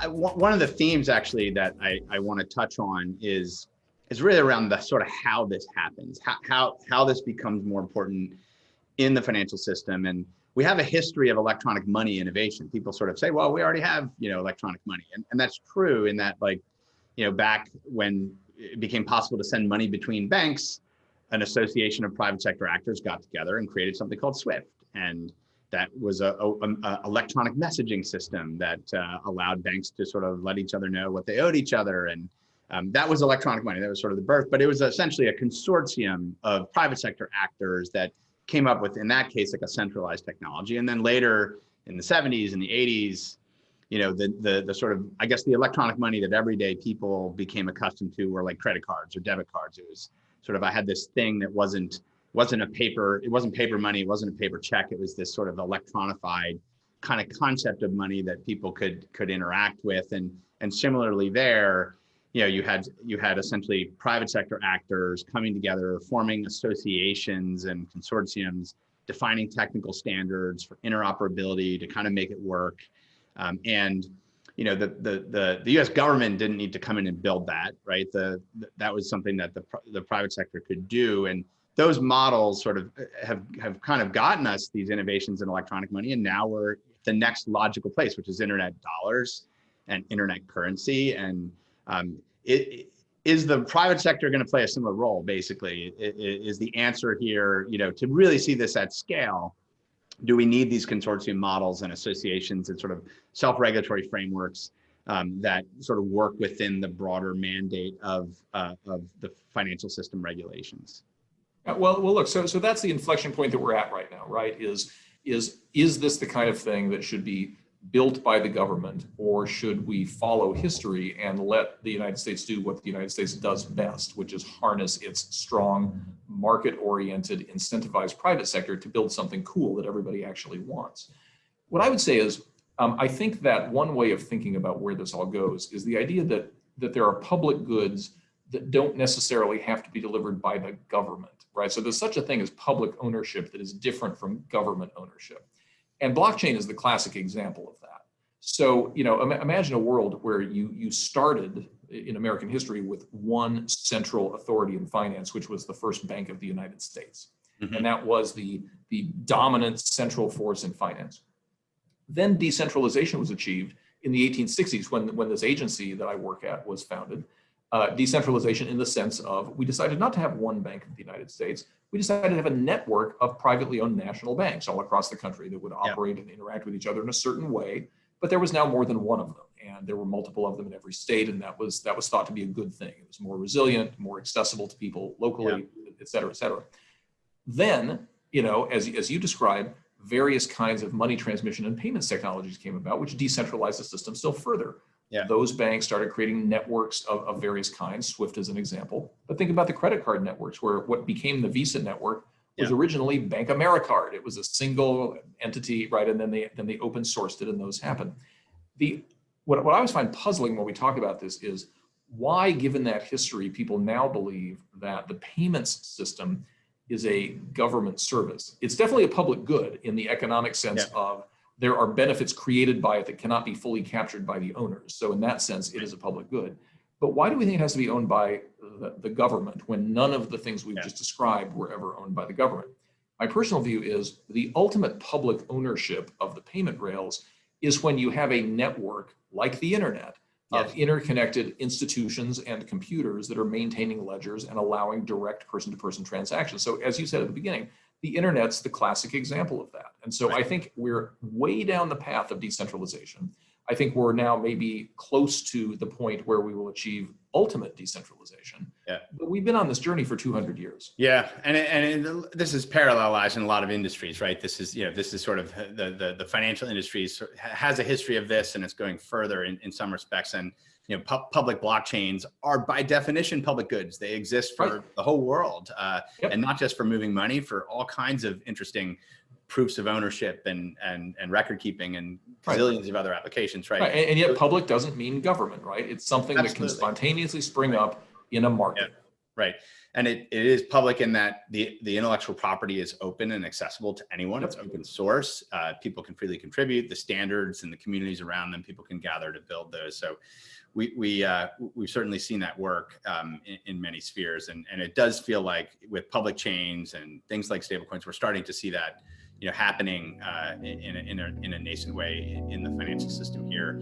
One of the themes actually that I want to touch on is really around the sort of how this happens, how this becomes more important in the financial system. And we have a history of electronic money innovation. People sort of say, well, we already have, electronic money. And that's true in that, like, back when it became possible to send money between banks, an association of private sector actors got together and created something called SWIFT. And that was a electronic messaging system that allowed banks to sort of let each other know what they owed each other. And that was electronic money. That was sort of the birth, but it was essentially a consortium of private sector actors that came up with, in that case, like a centralized technology. And then later in the 70s and the 80s, the sort of, I guess, the electronic money that everyday people became accustomed to were like credit cards or debit cards. It was sort of, I had this thing that wasn't paper money, it wasn't a paper check. It was this sort of electronified kind of concept of money that people could interact with. And similarly there, you had essentially private sector actors coming together, forming associations and consortiums, defining technical standards for interoperability to kind of make it work. And the U.S. government didn't need to come in and build that, right? That was something that the private sector could do. And those models sort of have kind of gotten us these innovations in electronic money. And now we're the next logical place, which is internet dollars and internet currency. And is the private sector going to play a similar role? Basically, is the answer here, to really see this at scale? Do we need these consortium models and associations and sort of self-regulatory frameworks that sort of work within the broader mandate of the financial system regulations? Well, look. So that's the inflection point that we're at right now, right? Is this the kind of thing that should be built by the government, or should we follow history and let the United States do what the United States does best, which is harness its strong, market-oriented, incentivized private sector to build something cool that everybody actually wants? What I would say is, I think that one way of thinking about where this all goes is the idea that there are public goods that don't necessarily have to be delivered by the government, right? So there's such a thing as public ownership that is different from government ownership. And blockchain is the classic example of that. So, imagine a world where you started in American history with one central authority in finance, which was the first bank of the United States. Mm-hmm. And that was the dominant central force in finance. Then decentralization was achieved in the 1860s when this agency that I work at was founded. Decentralization in the sense of, we decided not to have one bank of the United States. We decided to have a network of privately owned national banks all across the country that would operate and interact with each other in a certain way. But there was now more than one of them, and there were multiple of them in every state, and that was thought to be a good thing. It was more resilient, more accessible to people locally, et cetera, et cetera. Then, as you described, various kinds of money transmission and payments technologies came about, which decentralized the system still further. Yeah. Those banks started creating networks of various kinds, SWIFT as an example. But think about the credit card networks, where what became the Visa network was originally Bank Americard. It was a single entity, right? And then they open sourced it, and those happened. What I always find puzzling when we talk about this is why, given that history, people now believe that the payments system is a government service. It's definitely a public good in the economic sense of there are benefits created by it that cannot be fully captured by the owners. So in that sense, it is a public good. But why do we think it has to be owned by the government when none of the things we've just described were ever owned by the government? My personal view is the ultimate public ownership of the payment rails is when you have a network like the internet of interconnected institutions and computers that are maintaining ledgers and allowing direct person-to-person transactions. So as you said at the beginning, the internet's the classic example of that. And so I think we're way down the path of decentralization. I think we're now maybe close to the point where we will achieve ultimate decentralization. Yeah. But we've been on this journey for 200 years. Yeah, and this is parallelized in a lot of industries, right? This is sort of the financial industries has a history of this, and it's going further in some respects. And public blockchains are by definition public goods. They exist for the whole world, and not just for moving money, for all kinds of interesting proofs of ownership and record keeping and zillions of other applications, right? And yet public doesn't mean government, right? It's something that can spontaneously spring up in a market. Right. And it is public in that the intellectual property is open and accessible to anyone. It's open source. People can freely contribute. The standards and the communities around them, people can gather to build those. So we've certainly seen that work in many spheres. And it does feel like with public chains and things like stablecoins, we're starting to see that happening in a nascent way in the financial system here.